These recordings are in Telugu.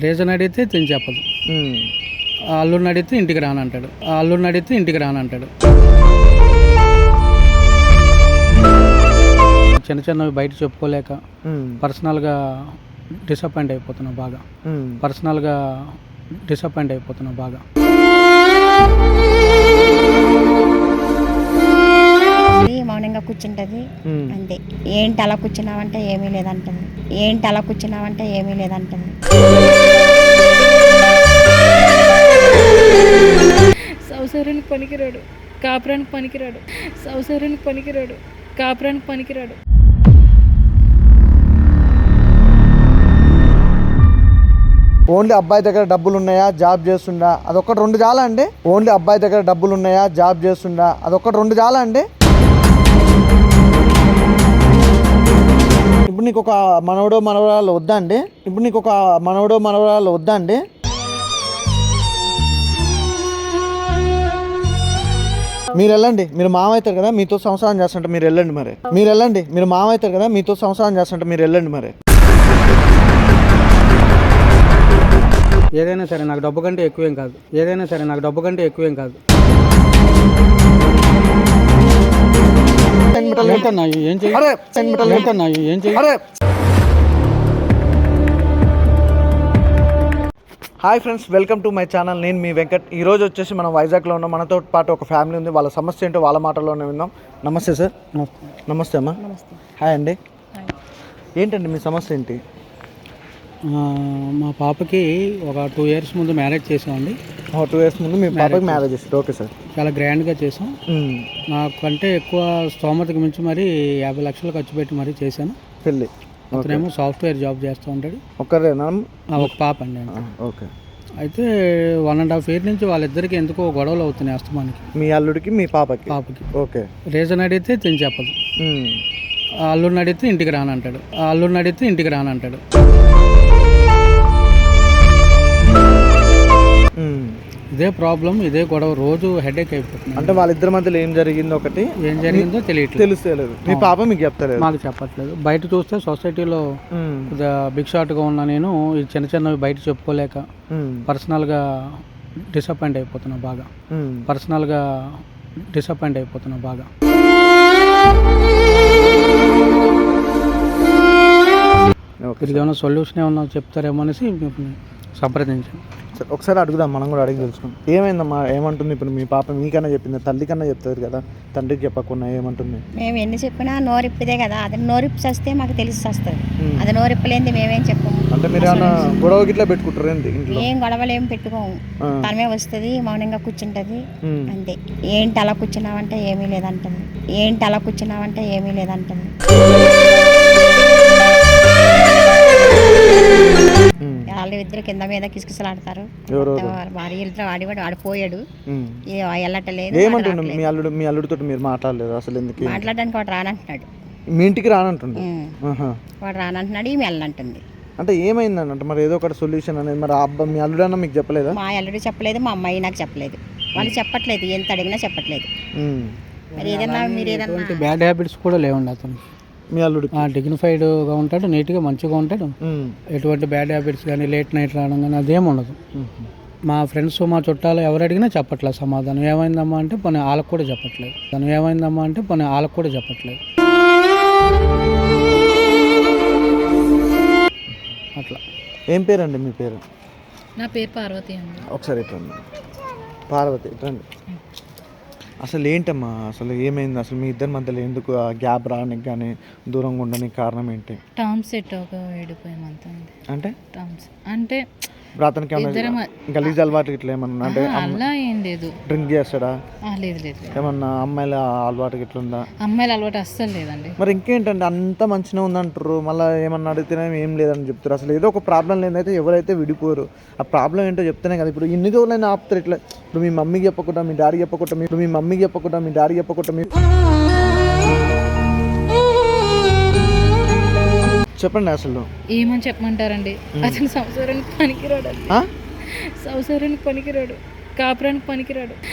రీజన్ అడిగితే తిని చెప్పదు. అల్లుడిని అడిగితే ఇంటికి రానంటాడు. అల్లుడిని అడిగితే ఇంటికి రానంటాడు. చిన్న చిన్నవి బయట చెప్పుకోలేక పర్సనల్గా డిసప్పాయింట్ అయిపోతున్నా బాగా. మౌనంగా కూర్చుంటది అంతే. ఏంటి అలా కూర్చున్నావంటే ఏమీ లేదంటది. సంసారానికి పనికిరాడు, కాపురానికి పనికిరాడు. ఓన్లీ అబ్బాయి దగ్గర డబ్బులు ఉన్నాయా, జాబ్ చేస్తుండా, అదొక్కటి రెండు చాలా అండి. ఇప్పుడు నీకు ఒక మనవడో మనవరాలు వద్దా అండి? మీరు వెళ్ళండి, మీరు మామ అవుతారు కదా, మీతో సంసారం చేస్తుంటే మీరు వెళ్ళండి మరి. ఏదైనా సరే నాకు డబ్బు కంటే ఎక్కువేం కాదు. ఏం చేయాలి? Hi friends, welcome to my channel. నేను మీ వెంకట్. ఈరోజు వచ్చేసి మనం వైజాగ్లో ఉన్నాం. మనతో పాటు ఒక ఫ్యామిలీ ఉంది. వాళ్ళ సమస్య ఏంటో వాళ్ళ మాటల్లోనే విందాం. నమస్తే సార్. నమస్తే అమ్మా. హాయ్ అండి. ఏంటండి మీ సమస్య ఏంటి? మా పాపకి ఒక 2 years ముందు మ్యారేజ్ చేసామండి. 2 years ముందు మీ పాపకి మ్యారేజ్ చేశారు? Okay sir. చాలా గ్రాండ్గా చేసాం. నాకంటే ఎక్కువ స్తోమతకి మించి మరి 50 లక్షలు ఖర్చు పెట్టి మరీ చేశాను పెళ్ళి. అతనేమో సాఫ్ట్వేర్ జాబ్ చేస్తూ ఉంటాడు. ఒక్కరేనా? ఒక పాప అండి. ఓకే. అయితే 1.5 year నుంచి వాళ్ళిద్దరికి ఎందుకో గొడవలు అవుతున్నాయి అస్తమానికి. మీ అల్లుడికి మీ పాపకి? ఓకే. రీజన్ అడిగితే తిని చెప్పదు. అల్లుడిని అడిగితే ఇంటికి రానంటాడు. ఇదే ప్రాబ్లం, ఇదే గొడవ, రోజు హెడేక్ అయిపోతుంది. అంటే వాళ్ళిద్దరి మధ్యలో ఏం జరిగిందో తెలుస్తలేదు. మీ పాప మీకు చెప్తలేదు? మాకు చెప్పట్లేదు. బయట చూస్తే సొసైటీలో బిగ్ షాట్గా ఉన్నా నేను ఈ చిన్న చిన్నవి బయట చెప్పుకోలేక పర్సనల్గా డిసప్పాయింట్ అయిపోతున్నా బాగా. ఇది ఏమైనా సొల్యూషన్ ఏమన్నా చెప్తారేమో అనేసి సంప్రదించాను. ఒకసారి అడుగుదాం, మనం కూడా అడిగి తెలుసుకుందాం. ఏమైందమ్మా, ఏమంటుంది ఇప్పుడు మీ పాప? మీకన్నా చెప్పింది, తల్లి కన్నా చెప్తారు కదా, తండ్రికి చెప్పకుండా ఏమంటుంది? మేము ఎన్ని చెప్పినా నోరిప్పిదే కదా. అది నోరిప్పి వస్తే మాకు తెలిసి వస్తుంది. అది నోరిప్పలేంది మేమేం చెప్పము. అంటే మీరు ఏమన్నా గొడవ గిట్లా పెట్టుకుంటారు? ఏం గొడవలు ఏం పెట్టుకోము. తనమే వస్తుంది, మౌనంగా కూర్చుంటది అంతే. ఏంటి అలా కూర్చున్నావంటే ఏమీ లేదంటది. వాళ్ళు ఇద్దరు కింద మీద కిసకిసలాడతారు. భార్యలతో ఆడిపోయాడు, వెళ్ళటలేదు. ఏమంటుండు మీ అల్లుడితో? మీరు మాట్లాడలేదు అసలు? ఎందుకు మాట్లాడడానికి వాడు రానంటున్నాడు. మీ ఇంటికి రానంటుండు? వాడు రానంటున్నాడు, ఈమె వెళ్ళంటుంది. అంటే ఏమైందని అంటే మరి ఏదో ఒకటి సొల్యూషన్ అనేది మరి మీ అల్లుడన్నా మీకు చెప్పలేదా? మా అల్లుడు చెప్పలేదు, మా అమ్మాయి నాకు చెప్పలేదు. వాళ్ళు చెప్పట్లేదు, ఎంత అడిగినా చెప్పట్లేదు. మరి ఏదన్నా మీరు ఏదన్నా బ్యాడ్ హ్యాబిట్స్ కూడా లేవండి అతను. మీ అల్లుడు డిగ్నిఫైడ్గా ఉంటాడు, నీట్గా మంచిగా ఉంటాడు. ఎటువంటి బ్యాడ్ హ్యాబిట్స్ కానీ లేట్ నైట్ రావడం కానీ అదేం ఉండదు. మా ఫ్రెండ్స్, మా చుట్టాలు ఎవరు అడిగినా చెప్పట్లేదు సమాధానం. ఏమైందమ్మా అంటే పని వాళ్ళకు కూడా చెప్పట్లేదు. అట్లా. ఏం పేరండి మీ పేరు? నా పేరు పార్వతి అండి. ఒకసారి ఇట్రండి. పార్వతి ఇట్రండి. అసలు ఏంటమ్మా, అసలు ఏమైంది? అసలు మీ ఇద్దరి మధ్యలో ఎందుకు ఆ గ్యాప్ రావడానికి కానీ దూరంగా ఉండడానికి కారణం ఏంటి? టర్మ్స్ సెట్ ఒక ఏడిపోయామంతా. అంటే అతనికి గలీజ్ అలవాటు ఇట్లా ఏమన్నా? అంటే అలా ఏం లేదు. డ్రింక్ చేస్తాడా? లేదు. ఏమన్నా అమ్మాయిల అలవాటు ఇట్లా ఉందా? అమ్మాయిల అలవాటు అస్సలు లేదండి. మరి ఇంకేంటంటే అంత మంచిగా ఉందంటారు, మళ్ళీ ఏమన్నా అడిగితేనే ఏం లేదని చెప్తారు. అసలు ఏదో ఒక ప్రాబ్లం లేదైతే ఎవరైతే విడిపోరు. ఆ ప్రాబ్లం ఏంటో చెప్తేనే కదా. ఇప్పుడు ఇన్ని రోజులైనా ఆపుతారు ఇట్లా. ఇప్పుడు మీ మమ్మీకి చెప్పకుండా, మీ డాడీకి చెప్పకుండా, మీరు చెప్పండి. అసలు ఏమని చెప్పమంటారండి? అతను సంసారానికి పనికిరాడు, కాపురానికి పనికిరాడు.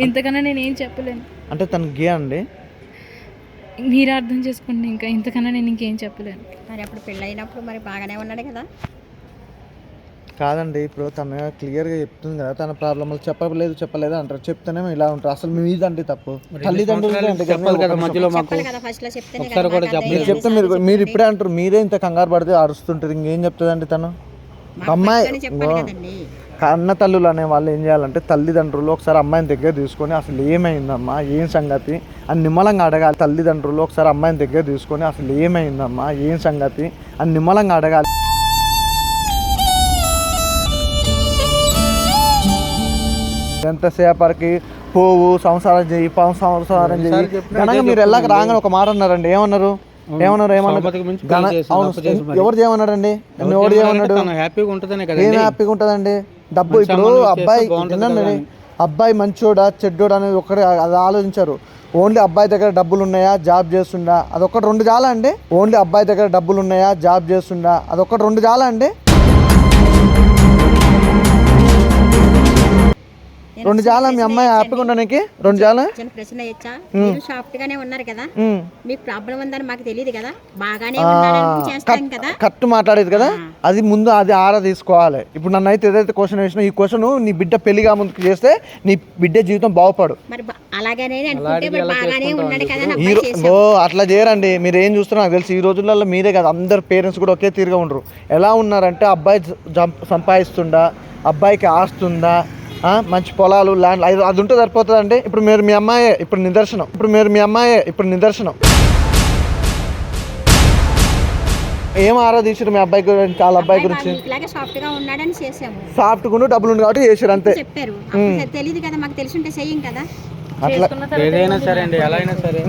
ఇంతకన్నా నేను ఏం చెప్పలేను. అంటే తను గే అండి? మీరు అర్థం చేసుకోండి, ఇంకా ఇంతకన్నా నేను ఇంకేం చెప్పలేను. మరి అప్పుడు పెళ్ళైనప్పుడు మరి బాగానే ఉన్నాడు కదా. కాదండి, ఇప్పుడు తను క్లియర్గా చెప్తుంది కదా తన ప్రాబ్లమ్, చెప్పలేదు అంటారు. చెప్తేనేమో ఇలా ఉంటారు. అసలు మీదండి తప్పు. తల్లిదండ్రులు చెప్పాలి కదా మధ్యలో మాకు. చెప్పాలి కదా ఫస్ట్ లో చెప్తేనే ఒకసారి కదా కూడా మాకు మీరు అర్థం చెప్తే మీరు ఇప్పుడే అంటారు. మీరే ఇంత కంగారు పడితే అరుస్తుంటారు. ఇంకేం చెప్తుందండి తను? మాకు అమ్మాయి ఫస్ట్ లోనే చెప్పాలి కదండి. కన్న తల్లులు అనే వాళ్ళు ఏం చేయాలంటే తల్లిదండ్రులు ఒకసారి అమ్మాయిని దగ్గర తీసుకొని అసలు ఏమైందమ్మా, ఏం సంగతి అని నిమ్మలంగా అడగాలి. తల్లిదండ్రులు ఒకసారి అమ్మాయిని దగ్గర తీసుకొని అసలు ఏమైందమ్మా, ఏం సంగతి అని నిమ్మలంగా అడగాలి. ఎంతసేపటికి పోవు సంసారం చేయి ఘనంగా మీరు వెళ్ళాక రాగానే ఒక మాట అన్నారండి. ఏమన్నారు? ఎవరు చేయమన్నాడండి? ఎవరు చేయమన్నాడు? హ్యాపీగా ఉంటుందనే కదా. ఏం హ్యాపీగా ఉంటుందండి? డబ్బు ఇప్పుడు అబ్బాయి మంచోడా చెడ్డోడా అనేది ఒకటి అది ఆలోచించారు. ఓన్లీ అబ్బాయి దగ్గర డబ్బులు ఉన్నాయా, జాబ్ చేస్తుండా, అదొక్కటి రెండు చాలా అండి. ఓన్లీ అబ్బాయి దగ్గర డబ్బులు ఉన్నాయా, జాబ్ చేస్తుండా, అదొక్కటి రెండు చాలా అండి. రెండు చాలా మీ అమ్మాయి హ్యాపీగా ఉండడానికి రెండు చాలా. చిన్న ప్రశ్న ఇచ్చా, మీరు సాఫ్ట్ గానే ఉన్నారు కదా, మీకు ప్రాబ్లం ఉందని మాకు తెలియదు కదా, బాగానే ఉన్నాడని చేస్తాం కదా. కరెక్ట్ మాట్లాడేది కదా, అది ముందు అది ఆరా తీసుకోవాలి. ఇప్పుడు నన్ను అయితే ఏదైతే క్వశ్చన్ వేసినా ఈ క్వశ్చన్ నీ బిడ్డ పెళ్లిగా ముందుకు చేస్తే నీ బిడ్డ జీవితం బాగుపడు. మరి అలాగనే అనుకుంటే మరి బాగానే ఉన్నాడు కదా అని ఈ అబ్బాయి చేశాడు. అట్లా చేయరండి. మీరు ఏం చూస్తున్నారు నాకు తెలిసి ఈ రోజులలో మీరే కదా, అందరు పేరెంట్స్ కూడా ఒకే తీరుగా ఉండరు. ఎలా ఉన్నారంటే అబ్బాయి సంపాదిస్తుండా, అబ్బాయికి ఆస్తుందా, మంచి పొలాలు ల్యాండ్ అది ఉంటే సరిపోతుందండి. ఇప్పుడు మీరు మీ అమ్మాయే ఇప్పుడు నిదర్శనం. ఏం ఆరాధించారు మీ అబ్బాయి గురించి, వాళ్ళ అబ్బాయి గురించి? సాఫ్ట్ గా ఉన్నాడని చేసాము. సాఫ్ట్ గా డబ్బులు ఉంది కాబట్టి చేశారు అంతే. చెప్పారు, తెలియదు కదా, మాకు తెలిసి ఉంటే చెయ్యం కదా. అట్లా ఏదైనా సరే అండి, ఎలా అయినా సరే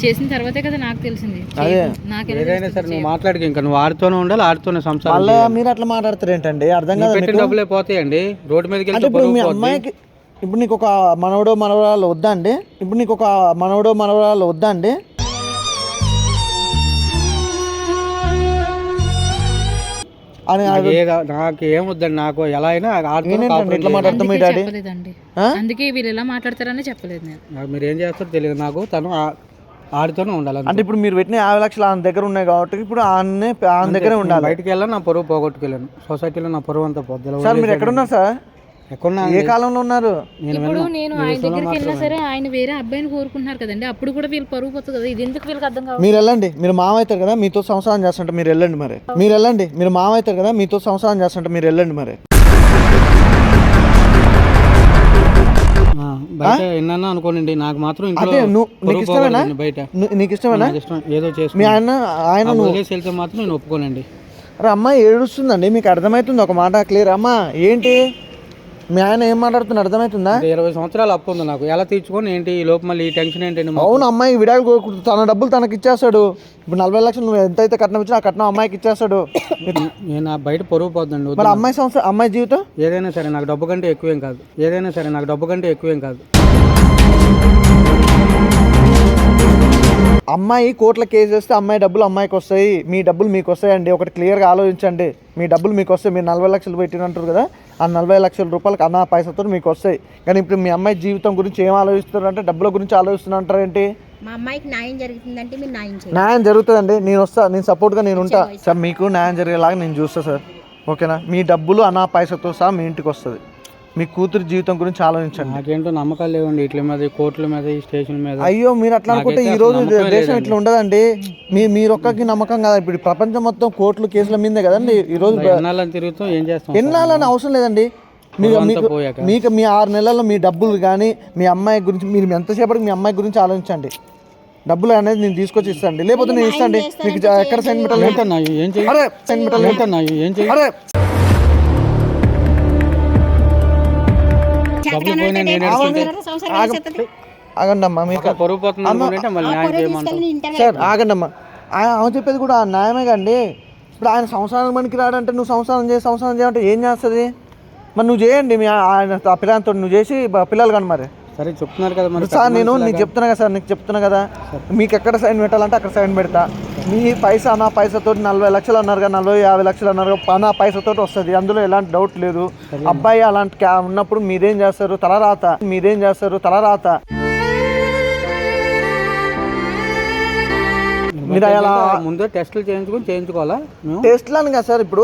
చేసిన తర్వాతే కదా నాకు తెలిసింది. ఏదైనా సరే నువ్వు మాట్లాడికి ఇంకా నువ్వు ఆడుతూనే ఉండాలి, ఆడుతూనే సంసారం. మళ్ళీ మీరు అట్లా మాట్లాడతారు ఏంటండి? అర్థం కాదు. పెట్టిన డబ్బులే పోతాయండి రోడ్డు మీదకి వెళ్తే. ఇప్పుడు మీ అమ్మాయికి ఇప్పుడు నీకు ఒక మనవడో మనవరాలు వద్దా అండి? అని నాకు ఏమొద్దండి, నాకు ఎలా అయినా ఎట్లా మాట్లాడతాం మీ డాడీ? చెప్పలేదండి, అందుకే వీళ్ళు ఎలా మాట్లాడతారని చెప్పలేదు నేను. మీరు ఏం చేస్తారో తెలియదు నాకు. తను ఆడుతూనే ఉండాలి. అంటే ఇప్పుడు మీరు పెట్టిన 50 లక్షలు ఆయన దగ్గర ఉన్నాయి కాబట్టి ఇప్పుడు ఆయన దగ్గరే ఉండాలి. బయటికి వెళ్ళాను, నా పొరుగు పోగొట్టుకెళ్ళాను. సొసైటీలో నా పొరుగు అంతా పోద్ది. సార్ మీరు ఎక్కడున్నారు సార్? ఏ కాలంలో ఉన్నారు? ఇప్పుడు నేను ఆయన దగ్గరికి వెళ్ళినా సరే ఆయన వేరే అబ్బాయిని కోరుకుంటున్నారు కదండి, అప్పుడు కూడా వీళ్ళు పరుగు పోతుంది కదా. ఇది ఎందుకు వీళ్ళకి అర్థం కావాలి? మీరు వెళ్ళండి, మీరు మామ అవుతారు కదా, మీతో సంసారం చేస్తుంటే మీరు వెళ్ళండి మరి. మీరు మామ అవుతారు కదా, మీతో సంసారం చేస్తుంటే మీరు వెళ్ళండి మరి. బయట ఎన్న అనుకోండి, నాకు మాత్రం నీకు ఇష్టమేనా? బయట నీకు ఇష్టమేనా? ఏదో మీ ఆయన వెళ్తే మాత్రం నేను ఒప్పుకోనండి. అరే అమ్మాయి ఏడుస్తుందండి, మీకు అర్థమవుతుంది? ఒక మాట క్లియర్. అమ్మా ఏంటి మీ ఆయన ఏం మాట్లాడుతున్నా అర్థమవుతుందా? 20 సంవత్సరాలు అప్పు ఉంది నాకు, ఎలా తీర్చుకొని ఏంటి ఈ లోపు మళ్ళీ ఈ టెన్షన్ ఏంటండి? అవును, అమ్మాయి విడాకులు తన డబ్బులు తనకి ఇచ్చేస్తాడు. ఇప్పుడు 40 లక్షలు నువ్వు ఎంతైతే కట్నం ఇచ్చినా ఆ కట్నం అమ్మాయికి ఇచ్చేస్తాడు. నేను బయట పొరుగు పోద్దండి. మరి అమ్మాయి జీవితం ఏదైనా సరే నాకు డబ్బు కంటే ఎక్కువేం కాదు. అమ్మాయి కోర్టులో కేసు వేస్తే అమ్మాయి డబ్బులు అమ్మాయికి వస్తాయి, మీ డబ్బులు మీకు వస్తాయండి. ఒకటి క్లియర్గా ఆలోచించండి. మీ డబ్బులు మీకు వస్తాయి. మీరు 40 లక్షలు పెట్టినంటారు కదా, ఆ 40 లక్షల రూపాయలకి అన్న పైసతో మీకు వస్తాయి. కానీ ఇప్పుడు మీ అమ్మాయి జీవితం గురించి ఏం ఆలోచిస్తున్నారు అంటే డబ్బుల గురించి ఆలోచిస్తున్నారు ఏంటి? మా అమ్మాయికి న్యాయం జరుగుతుందంటే మీరు న్యాయం జరుగుతుందండి. నేను సపోర్ట్గా నేను ఉంటా సార్. మీకు న్యాయం జరిగేలాగా నేను చూస్తా సార్, ఓకేనా? మీ డబ్బులు అన్న పైసతో సహా మీ ఇంటికి వస్తుంది. మీ కూతురు జీవితం గురించి ఆలోచించండి. నాకేంటో నమ్మకాలు లేవండి ఇట్ల మీద, కోర్టుల మీద, ఈ స్టేషన్ మీద. అయ్యో మీరు అట్లా అనుకుంటే ఈ రోజు దేశం ఇట్లా ఉండదండి. మీరొక్కకి నమ్మకం కదా, ఇప్పుడు ప్రపంచం మొత్తం కోర్టులు కేసుల మీదే కదండి ఈ రోజు. తిరుగుతాం, ఏం చేస్తాం? ఎన్నాళ్ళని అవసరం లేదండి. మీకు మీ 6 నెలల్లో మీ డబ్బులు కానీ మీ అమ్మాయి గురించి మీరు ఎంతసేపటికి మీ అమ్మాయి గురించి ఆలోచించండి. డబ్బులు అనేది నేను తీసుకొచ్చి ఇస్తాండి, లేకపోతే నేను ఇస్తాండి. మీకు ఎక్కడ సైన్ పెట్టాలి? ఆగండి అమ్మా, మీకు సార్ ఆగండి అమ్మా. ఆమె చెప్పేది కూడా న్యాయమే కండి. ఇప్పుడు ఆయన సంసారం పనికి రాడంటే నువ్వు సంసారం చేయమంటే ఏం చేస్తుంది? మరి నువ్వు చేయండి, మీ ఆయన ఆ పిల్లలతో నువ్వు చేసి పిల్లలు కానీ మరి. సరే చెప్తున్నారు కదా మరి సార్, నీకు చెప్తున్నా కదా, మీకు ఎక్కడ సైన్ పెట్టాలంటే అక్కడ సైన్ పెడతా. మీ పైసా నా పైసతో 40 లక్షలు అన్నారు కదా, 40-50 లక్షలు అన్నారు కదా, నా పైసతో వస్తుంది, అందులో ఎలాంటి డౌట్ లేదు. అబ్బాయి అలాంటి ఉన్నప్పుడు మీరేం చేస్తారు? తలరాత. మీరు అలా ముందే టెస్టులు చేయించుకోవాలా? టెస్ట్లు అని కదా సార్, ఇప్పుడు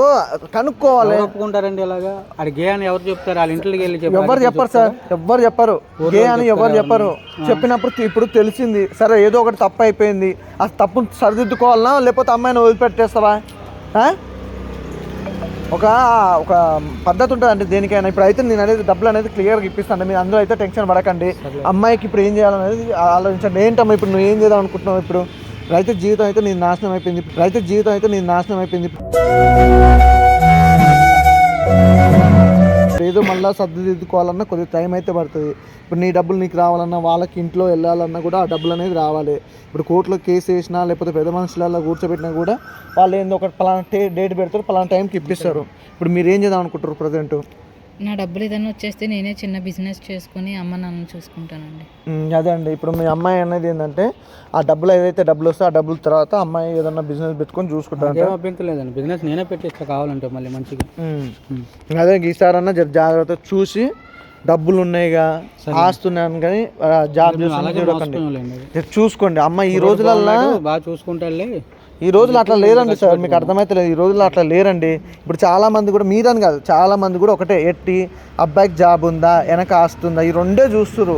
కనుక్కోవాలి. ఒప్పుకుంటారండి ఇలాగా? అది గే అని ఎవరు చెప్తారు? వాళ్ళ ఇంటికి వెళ్ళి ఎవరు చెప్పరు సార్, ఎవరు చెప్పరు గే అని ఎవరు చెప్పరు. చెప్పినప్పుడు ఇప్పుడు తెలిసింది, సరే ఏదో ఒకటి తప్పు అయిపోయింది, ఆ తప్పును సరిదిద్దుకోవాలనా లేకపోతే అమ్మాయిని వదిలిపెట్టేస్తావా? ఒక పద్ధతి ఉంటుందండి దేనికైనా. ఇప్పుడు అయితే నేను అనేది డబ్బులు అనేది క్లియర్గా ఇప్పిస్తాను, మీరు అందరూ అయితే టెన్షన్ పడకండి. అమ్మాయికి ఇప్పుడు ఏం చేయాలనేది ఆలోచించండి. ఏంటమ్మా ఇప్పుడు నువ్వు ఏం చేద్దాం అనుకుంటున్నావు? ఇప్పుడు రైతు జీవితం అయితే నీ నాశనం అయిపోయింది. ఏదో మళ్ళీ సర్దిదిద్దుకోవాలన్నా కొద్దిగా టైం అయితే పడుతుంది. ఇప్పుడు నీ డబ్బులు నీకు రావాలన్నా, వాళ్ళకి ఇంట్లో వెళ్ళాలన్నా కూడా ఆ డబ్బులు అనేది రావాలి. ఇప్పుడు కోర్టులో కేసు వేసినా లేకపోతే పెద్ద మనుషులలో కూర్చోబెట్టినా కూడా వాళ్ళు ఏందో ఒక పలానా డేట్ పెడతారు, పలానా టైంకి ఇప్పిస్తారు. ఇప్పుడు మీరు ఏం చేద్దాం అనుకుంటారు ప్రజెంట్? నా డబ్బులు ఏదైనా వచ్చేస్తే నేనే చిన్న బిజినెస్ చేసుకుని అమ్మ నాన్న చూసుకుంటానండి. అదే అండి, ఇప్పుడు మీ అమ్మాయి అనేది ఏంటంటే ఆ డబ్బులు ఏదైతే డబ్బులు వస్తే ఆ డబ్బుల తర్వాత అమ్మాయి ఏదన్నా బిజినెస్ పెట్టుకొని చూసుకుంటాను. అభ్యంతరం లేదండి, బిజినెస్ నేనే పెట్టేస్తా కావాలంటే మళ్ళీ మంచిగా. అదే ఈసారన్నా జాగ్రత్త చూసి, డబ్బులు ఉన్నాయిగా, ఆస్తున్నాను కానీ జాబ్ చూసుకోండి. అమ్మ ఈ రోజులల్లో బాగా చూసుకుంటారులే. ఈ రోజులు అట్లా లేరండి సార్, మీకు అర్థమైతలేదు. ఈ రోజుల్లో అట్లా లేరండి. ఇప్పుడు చాలామంది కూడా, మీరని కాదు, చాలామంది కూడా ఒకటే ఎట్టి అబ్బాయికి జాబ్ ఉందా, వెనక ఆస్తుందా, ఈ రెండే చూస్తున్నారు.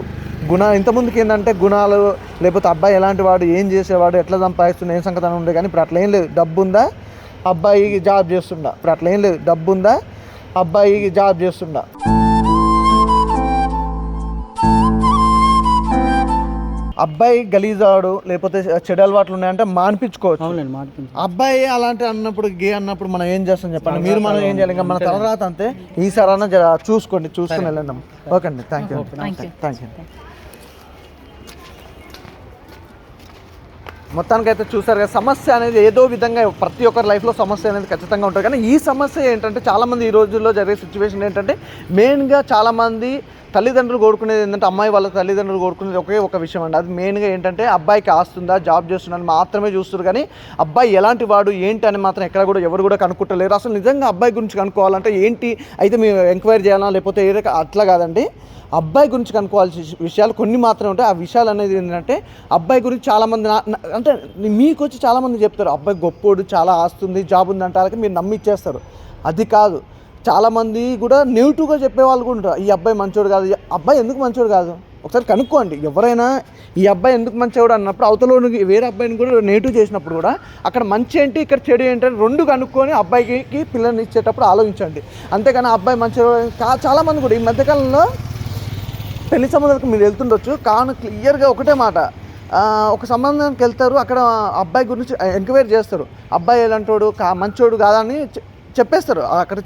ఇంతకుముందుకి ఏంటంటే గుణాలు, లేకపోతే అబ్బాయి ఎలాంటి వాడు, ఏం చేసేవాడు, ఎట్లా సంపాదిస్తున్నా, ఏం సంగతి ఉండే. కానీ ఇప్పుడు అట్లా ఏం లేదు. డబ్బు ఉందా, అబ్బాయి జాబ్ చేస్తుండా. అబ్బాయి గలీజాడు లేకపోతే చెడు అలవాట్లు ఉన్నాయంటే మానిపించుకోవచ్చు. అబ్బాయి అలాంటి అన్నప్పుడు, గే అన్నప్పుడు మనం ఏం చేస్తాం చెప్పండి? మీరు మనం ఏం చేయాలి? ఇంకా మన తలరాత అంతే. ఈసారి అన్న చూసుకొని వెళ్ళండి. ఓకే అండి, థ్యాంక్ యూ. మొత్తానికైతే చూసారు కదా, సమస్య అనేది ఏదో విధంగా ప్రతి ఒక్కరి లైఫ్లో సమస్య అనేది ఖచ్చితంగా ఉంటుంది. కానీ ఈ సమస్య ఏంటంటే చాలామంది ఈ రోజుల్లో జరిగే సిచ్యువేషన్ ఏంటంటే, మెయిన్గా చాలామంది తల్లిదండ్రులు కోరుకునేది ఏంటంటే, అమ్మాయి వాళ్ళ తల్లిదండ్రులు కోరుకునేది ఒకే ఒక విషయం అండి. అది మెయిన్గా ఏంటంటే అబ్బాయికి ఆస్తుందా, జాబ్ చేస్తుందని మాత్రమే చూస్తారు. కానీ అబ్బాయి ఎలాంటి వాడు ఏంటి అని మాత్రం ఎక్కడ కూడా ఎవరు కూడా కనుక్కుంటలేరు. అసలు నిజంగా అబ్బాయి గురించి కనుక్కోవాలంటే ఏంటి అయితే మేము ఎంక్వైరీ చేయాలా లేకపోతే ఏదో అట్లా కాదండి. అబ్బాయి గురించి కనుక్కోవాల్సిన విషయాలు కొన్ని మాత్రమే ఉంటాయి. ఆ విషయాలు అనేది ఏంటంటే, అబ్బాయి గురించి చాలామంది అంటే మీకు వచ్చి చాలామంది చెప్తారు అబ్బాయి గొప్పోడు, చాలా ఆస్తుంది, జాబ్ ఉంది అంటే మీరు నమ్మిచ్చేస్తారు. అది కాదు, చాలామంది కూడా నెగిటివ్గా చెప్పేవాళ్ళు కూడా ఉంటారు. ఈ అబ్బాయి మంచోడు కాదు, అబ్బాయి ఎందుకు మంచోడు కాదు ఒకసారి కనుక్కోండి. ఎవరైనా ఈ అబ్బాయి ఎందుకు మంచోడు అన్నప్పుడు అవతలోనికి వేరే అబ్బాయిని కూడా నెగిటివ్ చేసినప్పుడు కూడా అక్కడ మంచి ఏంటి ఇక్కడ చెడు ఏంటి అని రెండు కనుక్కొని అబ్బాయికి పిల్లల్ని ఇచ్చేటప్పుడు ఆలోచించండి. అంతేకాని అబ్బాయి మంచోడు చాలామంది కూడా ఈ మధ్యకాలంలో పెళ్లి సంబంధాలకు మీరు వెళ్తుండొచ్చు, కానీ క్లియర్గా ఒకటే మాట, ఒక సంబంధానికి వెళ్తారు, అక్కడ అబ్బాయి గురించి ఎంక్వైరీ చేస్తారు. అబ్బాయి ఎలాంటోడు మంచోడు కాదని చెప్పేస్తారు. అక్కడ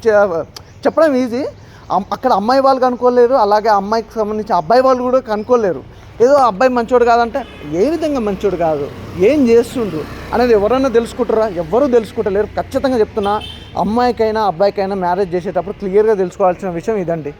చెప్పడం ఈజీ, అక్కడ అమ్మాయి వాళ్ళు కనుక్కోలేరు, అలాగే అమ్మాయికి సంబంధించి అబ్బాయి వాళ్ళు కూడా కనుక్కోలేరు. ఏదో అబ్బాయి మంచోడు కాదంటే ఏ విధంగా మంచోడు కాదు, ఏం చేస్తుండ్రు అనేది ఎవరైనా తెలుసుకుంటారా? ఎవరూ తెలుసుకుంటలేరు. ఖచ్చితంగా చెప్తున్నా, అమ్మాయికైనా అబ్బాయికైనా మ్యారేజ్ చేసేటప్పుడు క్లియర్గా తెలుసుకోవాల్సిన విషయం ఇదండి.